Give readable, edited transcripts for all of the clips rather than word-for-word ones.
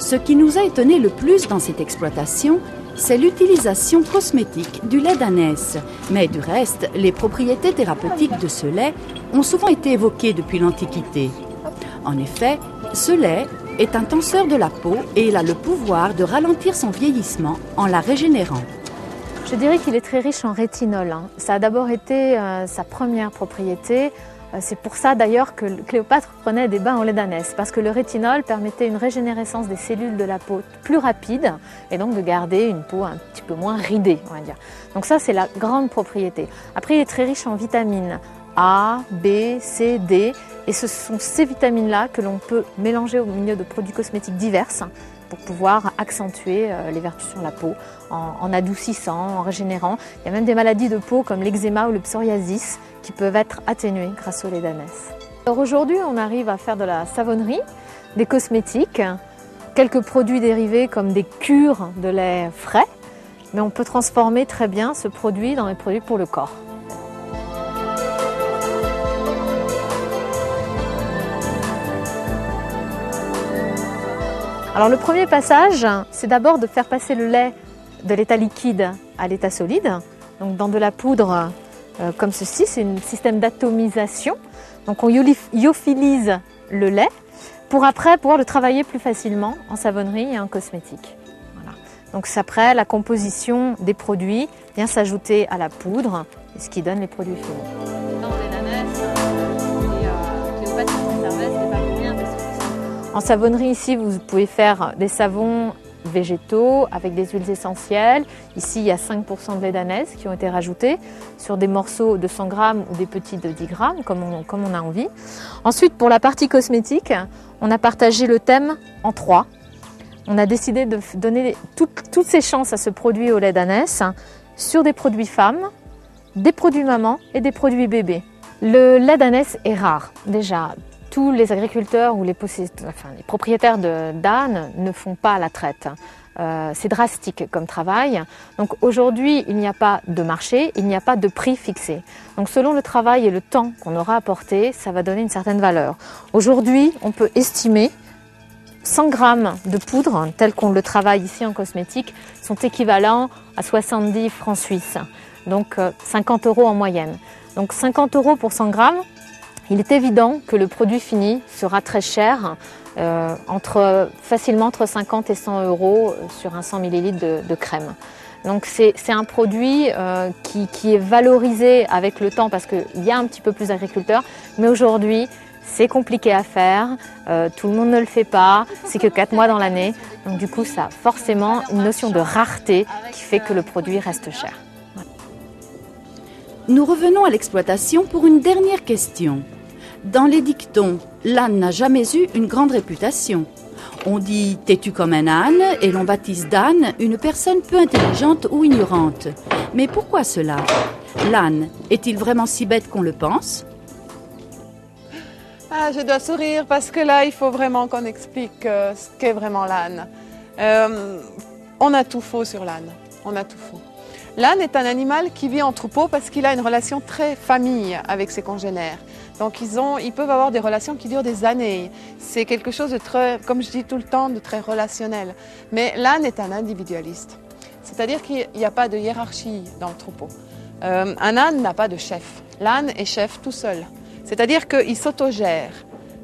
Ce qui nous a étonné le plus dans cette exploitation, c'est l'utilisation cosmétique du lait d'ânesse. Mais du reste, les propriétés thérapeutiques de ce lait ont souvent été évoquées depuis l'Antiquité. En effet, ce lait est un tenseur de la peau et il a le pouvoir de ralentir son vieillissement en la régénérant. Je dirais qu'il est très riche en rétinol. Ça a d'abord été sa première propriété. C'est pour ça d'ailleurs que Cléopâtre prenait des bains au lait d'ânesse, parce que le rétinol permettait une régénérescence des cellules de la peau plus rapide et donc de garder une peau un petit peu moins ridée, on va dire. Donc ça, c'est la grande propriété. Après, il est très riche en vitamines A, B, C, D, et ce sont ces vitamines-là que l'on peut mélanger au milieu de produits cosmétiques divers pour pouvoir accentuer les vertus sur la peau en adoucissant, en régénérant. Il y a même des maladies de peau comme l'eczéma ou le psoriasis qui peuvent être atténuées grâce au lait d'ânesse. Alors aujourd'hui, on arrive à faire de la savonnerie, des cosmétiques, quelques produits dérivés comme des cures de lait frais, mais on peut transformer très bien ce produit dans des produits pour le corps. Alors le premier passage, c'est d'abord de faire passer le lait de l'état liquide à l'état solide. Donc dans de la poudre comme ceci, c'est un système d'atomisation. Donc on lyophilise le lait pour après pouvoir le travailler plus facilement en savonnerie et en cosmétique. Voilà. Donc après, la composition des produits vient s'ajouter à la poudre, ce qui donne les produits finis. En savonnerie, ici, vous pouvez faire des savons végétaux avec des huiles essentielles. Ici, il y a 5% de lait d'ânesse qui ont été rajoutés sur des morceaux de 100 grammes ou des petits de 10 grammes, comme on a envie. Ensuite, pour la partie cosmétique, on a partagé le thème en 3. On a décidé de donner toutes ces chances à ce produit au lait d'ânesse sur des produits femmes, des produits mamans et des produits bébés. Le lait d'ânesse est rare, déjà. Tous les agriculteurs ou les propriétaires d'ânes ne font pas la traite. C'est drastique comme travail. Donc aujourd'hui, il n'y a pas de marché, il n'y a pas de prix fixé. Donc selon le travail et le temps qu'on aura apporté, ça va donner une certaine valeur. Aujourd'hui, on peut estimer 100 grammes de poudre, tel qu'on le travaille ici en cosmétique, sont équivalents à 70 francs suisses. Donc 50 € en moyenne. Donc 50 € pour 100 grammes. Il est évident que le produit fini sera très cher, facilement entre 50 et 100 € sur un 100 ml de crème. Donc c'est un produit qui est valorisé avec le temps parce qu'il y a un petit peu plus d'agriculteurs, mais aujourd'hui c'est compliqué à faire, tout le monde ne le fait pas, c'est que 4 mois dans l'année, donc du coup ça a forcément une notion de rareté qui fait que le produit reste cher. Nous revenons à l'exploitation pour une dernière question. Dans les dictons, l'âne n'a jamais eu une grande réputation. On dit « têtu comme un âne » et l'on baptise d'âne une personne peu intelligente ou ignorante. Mais pourquoi cela? L'âne est-il vraiment si bête qu'on le pense? Je dois sourire parce que là, il faut vraiment qu'on explique ce qu'est vraiment l'âne. On a tout faux sur l'âne. On a tout faux. L'âne est un animal qui vit en troupeau parce qu'il a une relation très famille avec ses congénères. Donc ils peuvent avoir des relations qui durent des années. C'est quelque chose de très, comme je dis tout le temps, de très relationnel. Mais l'âne est un individualiste. C'est-à-dire qu'il n'y a pas de hiérarchie dans le troupeau. Un âne n'a pas de chef. L'âne est chef tout seul. C'est-à-dire qu'il s'autogère.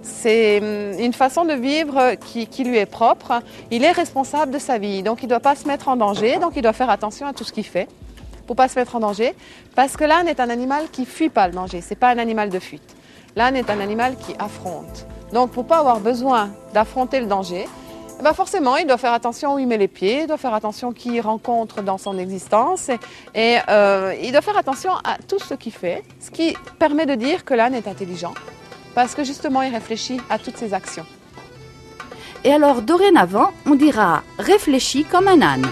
C'est une façon de vivre qui lui est propre. Il est responsable de sa vie. Donc il ne doit pas se mettre en danger. Donc il doit faire attention à tout ce qu'il fait pour ne pas se mettre en danger. Parce que l'âne est un animal qui ne fuit pas le danger. Ce n'est pas un animal de fuite. L'âne est un animal qui affronte. Donc pour ne pas avoir besoin d'affronter le danger, forcément il doit faire attention où il met les pieds, il doit faire attention qui il rencontre dans son existence et il doit faire attention à tout ce qu'il fait, ce qui permet de dire que l'âne est intelligent parce que justement il réfléchit à toutes ses actions. Et alors dorénavant on dira « réfléchis comme un âne ».